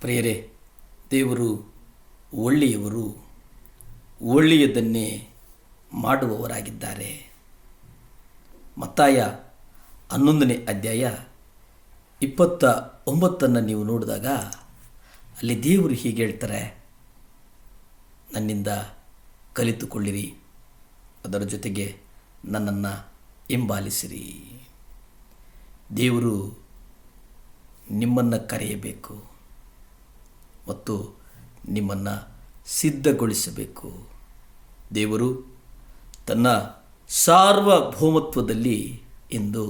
ಪ್ರಿಯರೇ, ದೇವರು ಒಳ್ಳೆಯವರು, ಒಳ್ಳೆಯದನ್ನೇ ಮಾಡುವವರಾಗಿದ್ದಾರೆ. ಮತ್ತಾಯ 11ನೇ ಅಧ್ಯಾಯ 29 ನೀವು ನೋಡಿದಾಗ ಅಲ್ಲಿ ದೇವರು ಹೀಗೆ ಹೇಳ್ತಾರೆ, ನನ್ನಿಂದ ಕಲಿತುಕೊಳ್ಳಿರಿ, ಅದರ ಜೊತೆಗೆ ನನ್ನನ್ನು ಹಿಂಬಾಲಿಸಿರಿ. ದೇವರು ನಿಮ್ಮನ್ನು ಕರೆಯಬೇಕು ಮತ್ತು ನಿಮ್ಮನ್ನು ಸಿದ್ಧಗೊಳಿಸಬೇಕು. ದೇವರು ತನ್ನ ಸಾರ್ವಭೌಮತ್ವದಲ್ಲಿ ಇಂದು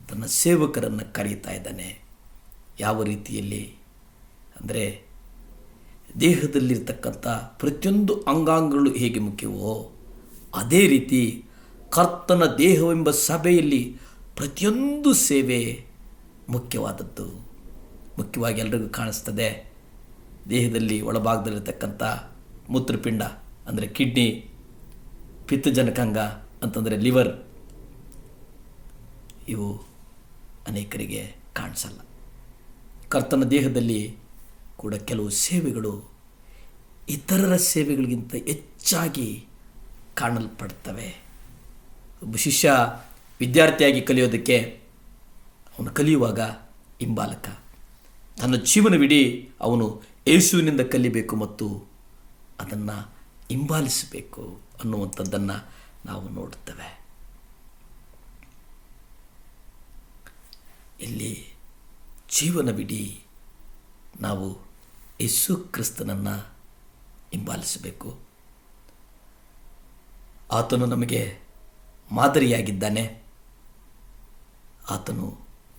ತನ್ನ ಸೇವಕರನ್ನು ಕರೀತಾ ಇದ್ದಾನೆ. ಯಾವ ರೀತಿಯಲ್ಲಿ ಅಂದರೆ, ದೇಹದಲ್ಲಿರ್ತಕ್ಕಂಥ ಪ್ರತಿಯೊಂದು ಅಂಗಾಂಗಗಳು ಹೇಗೆ ಮುಖ್ಯವೋ ಅದೇ ರೀತಿ ಕರ್ತನ ದೇಹವೆಂಬ ಸಭೆಯಲ್ಲಿ ಪ್ರತಿಯೊಂದು ಸೇವೆ ಮುಖ್ಯವಾದದ್ದು. ಮುಖ್ಯವಾಗಿ ಎಲ್ರಿಗೂ ಕಾಣಿಸ್ತದೆ, ದೇಹದಲ್ಲಿ ಒಳಭಾಗದಲ್ಲಿರ್ತಕ್ಕಂಥ ಮೂತ್ರಪಿಂಡ ಅಂದರೆ ಕಿಡ್ನಿ, ಪಿತ್ತಜನಕಾಂಗ ಅಂತಂದರೆ ಲಿವರ್, ಇವು ಅನೇಕರಿಗೆ ಕಾಣಿಸಲ್ಲ. ಕರ್ತನ ದೇಹದಲ್ಲಿ ಕೂಡ ಕೆಲವು ಸೇವೆಗಳು ಇತರರ ಸೇವೆಗಳಿಗಿಂತ ಹೆಚ್ಚಾಗಿ ಕಾಣಲ್ಪಡ್ತವೆ. ಒಬ್ಬ ಶಿಷ್ಯ ವಿದ್ಯಾರ್ಥಿಯಾಗಿ ಕಲಿಯೋದಕ್ಕೆ ಅವನು ಕಲಿಯುವಾಗ ಹಿಂಬಾಲಕ, ತನ್ನ ಜೀವನವಿಡೀ ಅವನು ಯೇಸುವಿನಿಂದ ಕಲಿಬೇಕು ಮತ್ತು ಅದನ್ನು ಹಿಂಬಾಲಿಸಬೇಕು ಅನ್ನುವಂಥದ್ದನ್ನು ನಾವು ನೋಡುತ್ತೇವೆ. ಇಲ್ಲಿ ಜೀವನವಿಡೀ ನಾವು ಯೇಸು ಕ್ರಿಸ್ತನನ್ನು ಹಿಂಬಾಲಿಸಬೇಕು. ಆತನು ನಮಗೆ ಮಾದರಿಯಾಗಿದ್ದಾನೆ. ಆತನು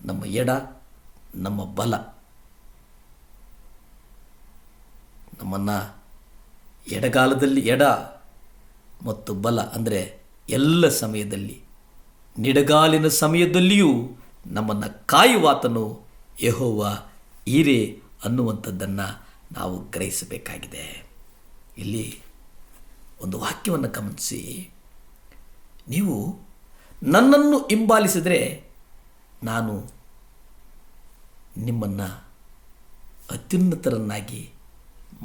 ನಮ್ಮ ಎಡ, ನಮ್ಮ ಬಲ. ನಮ್ಮನ್ನು ಎಡಗಾಲದಲ್ಲಿ ಎಡ ಮತ್ತು ಬಲ ಅಂದರೆ ಎಲ್ಲ ಸಮಯದಲ್ಲಿ, ನಿಡಗಾಲಿನ ಸಮಯದಲ್ಲಿಯೂ ನಮ್ಮನ್ನು ಕಾಯುವಾತನು ಯೆಹೋವ ಈರೆ ಅನ್ನುವಂಥದ್ದನ್ನು ನಾವು ಗ್ರಹಿಸಬೇಕಾಗಿದೆ. ಇಲ್ಲಿ ಒಂದು ವಾಕ್ಯವನ್ನು ಗಮನಿಸಿ, ನೀವು ನನ್ನನ್ನು ಹಿಂಬಾಲಿಸಿದರೆ ನಾನು ನಿಮ್ಮನ್ನು ಅತ್ಯುನ್ನತರನ್ನಾಗಿ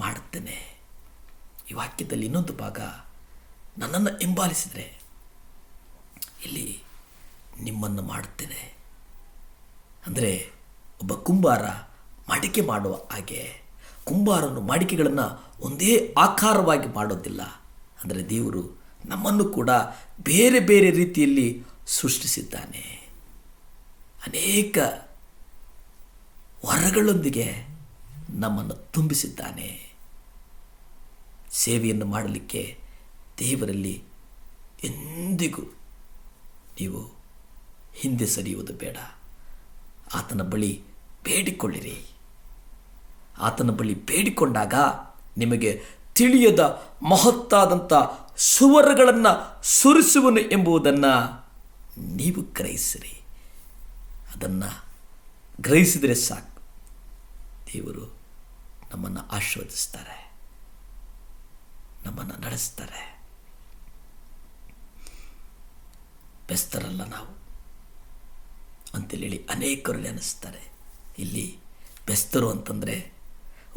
ಮಾಡುತ್ತೇನೆ. ಈ ವಾಕ್ಯದಲ್ಲಿ ಇನ್ನೊಂದು ಭಾಗ, ನನ್ನನ್ನು ಹಿಂಬಾಲಿಸಿದರೆ ಇಲ್ಲಿ ನಿಮ್ಮನ್ನು ಮಾಡುತ್ತೇನೆ ಅಂದರೆ, ಒಬ್ಬ ಕುಂಬಾರ ಮಡಿಕೆ ಮಾಡುವ ಹಾಗೆ ಕುಂಬಾರನು ಮಡಿಕೆಗಳನ್ನು ಒಂದೇ ಆಕಾರವಾಗಿ ಮಾಡೋದಿಲ್ಲ. ಅಂದರೆ ದೇವರು ನಮ್ಮನ್ನು ಕೂಡ ಬೇರೆ ಬೇರೆ ರೀತಿಯಲ್ಲಿ ಸೃಷ್ಟಿಸಿದ್ದಾನೆ. ಅನೇಕ ವರಗಳೊಂದಿಗೆ ನಮ್ಮನ್ನು ತುಂಬಿಸಿದ್ದಾನೆ. ಸೇವೆಯನ್ನು ಮಾಡಲಿಕ್ಕೆ ದೇವರಲ್ಲಿ ಎಂದಿಗೂ ನೀವು ಹಿಂದೆ ಸರಿಯುವುದು ಬೇಡ. ಆತನ ಬಳಿ ಬೇಡಿಕೊಳ್ಳಿರಿ. ಆತನ ಬಳಿ ಬೇಡಿಕೊಂಡಾಗ ನಿಮಗೆ ತಿಳಿಯದ ಮಹತ್ತಾದಂಥ ಸುವರಗಳನ್ನು ಸುರಿಸುವನು ಎಂಬುದನ್ನು ನೀವು ಗ್ರಹಿಸಿರಿ. ಅದನ್ನು ಗ್ರಹಿಸಿದರೆ ಸಾಕು, ದೇವರು ನಮ್ಮನ್ನು ಆಶೀರ್ವದಿಸ್ತಾರೆ, ನಮ್ಮನ್ನು ನಡೆಸ್ತಾರೆ. ಬೆಸ್ತರಲ್ಲ ನಾವು ಅಂತೇಳಿ ಅನೇಕರು ನೆನೆಸ್ತಾರೆ. ಇಲ್ಲಿ ಬೆಸ್ತರು ಅಂತಂದರೆ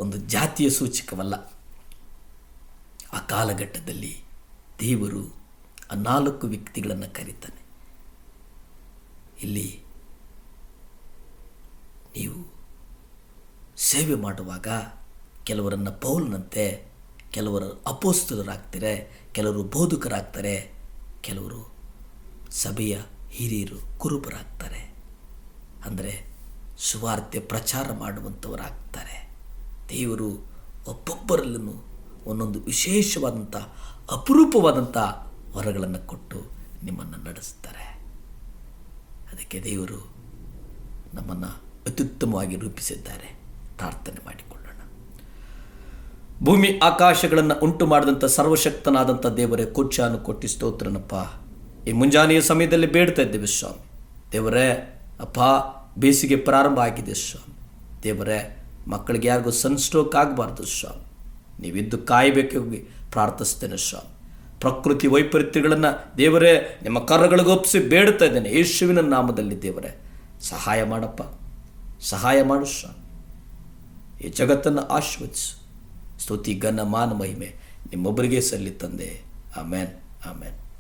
ಒಂದು ಜಾತಿಯ ಸೂಚಕವಲ್ಲ. ಆ ಕಾಲಘಟ್ಟದಲ್ಲಿ ದೇವರು ಆ 4 ವ್ಯಕ್ತಿಗಳನ್ನು ಕರೀತಾನೆ. ಇಲ್ಲಿ ನೀವು ಸೇವೆ ಮಾಡುವಾಗ ಕೆಲವರನ್ನು ಪೌಲನಂತೆ, ಕೆಲವರು ಅಪೊಸ್ತಲರಾಗ್ತಾರೆ, ಕೆಲವರು ಬೋಧಕರಾಗ್ತಾರೆ, ಕೆಲವರು ಸಭೆಯ ಹಿರಿಯರು ಕುರುಬರಾಗ್ತಾರೆ. ಅಂದರೆ ಸುವಾರ್ತೆ ಪ್ರಚಾರ ಮಾಡುವಂಥವರಾಗ್ತಾರೆ. ದೇವರು ಒಬ್ಬೊಬ್ಬರಲ್ಲೂ ಒಂದೊಂದು ವಿಶೇಷವಾದಂಥ ಅಪರೂಪವಾದಂಥ ವರಗಳನ್ನು ಕೊಟ್ಟು ನಿಮ್ಮನ್ನು ನಡೆಸ್ತಾರೆ. ಅದಕ್ಕೆ ದೇವರು ನಮ್ಮನ್ನು ಅತ್ಯುತ್ತಮವಾಗಿ ರೂಪಿಸಿದ್ದಾರೆ. ಪ್ರಾರ್ಥನೆ ಮಾಡಿಕೊಳ್ಳೋಣ. ಭೂಮಿ ಆಕಾಶಗಳನ್ನು ಉಂಟು ಮಾಡಿದಂಥ ಸರ್ವಶಕ್ತನಾದಂಥ ದೇವರೇ, ಕೊಚ್ಚಾನು ಕೊಟ್ಟಿ ಸ್ತೋತ್ರನಪ್ಪ. ಈ ಮುಂಜಾನೆಯ ಸಮಯದಲ್ಲಿ ಬೇಡ್ತಾ ಇದ್ದೇವೆ ಸ್ವಾಮಿ. ದೇವರೇ ಅಪ್ಪ, ಬೇಸಿಗೆ ಪ್ರಾರಂಭ ಆಗಿದೆ ಸ್ವಾಮಿ. ದೇವರೇ, ಮಕ್ಕಳಿಗೆ ಯಾರಿಗೂ ಸನ್ಸ್ಟ್ರೋಕ್ ಆಗಬಾರ್ದು ಸ್ವಾಮಿ. ನೀವಿದ್ದು ಕಾಯಬೇಕಾಗಿ ಪ್ರಾರ್ಥಿಸ್ತೇನೆ ಸ್ವಾಮಿ. ಪ್ರಕೃತಿ ವೈಪರೀತ್ಯಗಳನ್ನು ದೇವರೇ ನಿಮ್ಮ ಕರಗಳಿಗೊಪ್ಪಿಸಿ ಬೇಡ್ತಾ ಇದ್ದೇನೆ ಯೇಸುವಿನ ನಾಮದಲ್ಲಿ. ದೇವರೇ ಸಹಾಯ ಮಾಡಪ್ಪ, ಸಹಾಯ ಮಾಡು ಸ್ವಾಮಿ. ಈ ಜಗತ್ತನ್ನು ಆಶೀರ್ವದಿಸು. ಸ್ತುತಿ ಘನ ಮಾನ ಮಹಿಮೆ ನಿಮ್ಮೊಬ್ಬರಿಗೆ ಸಲ್ಲಿ ತಂದೆ. ಆಮೇನ್, ಆಮೇನ್.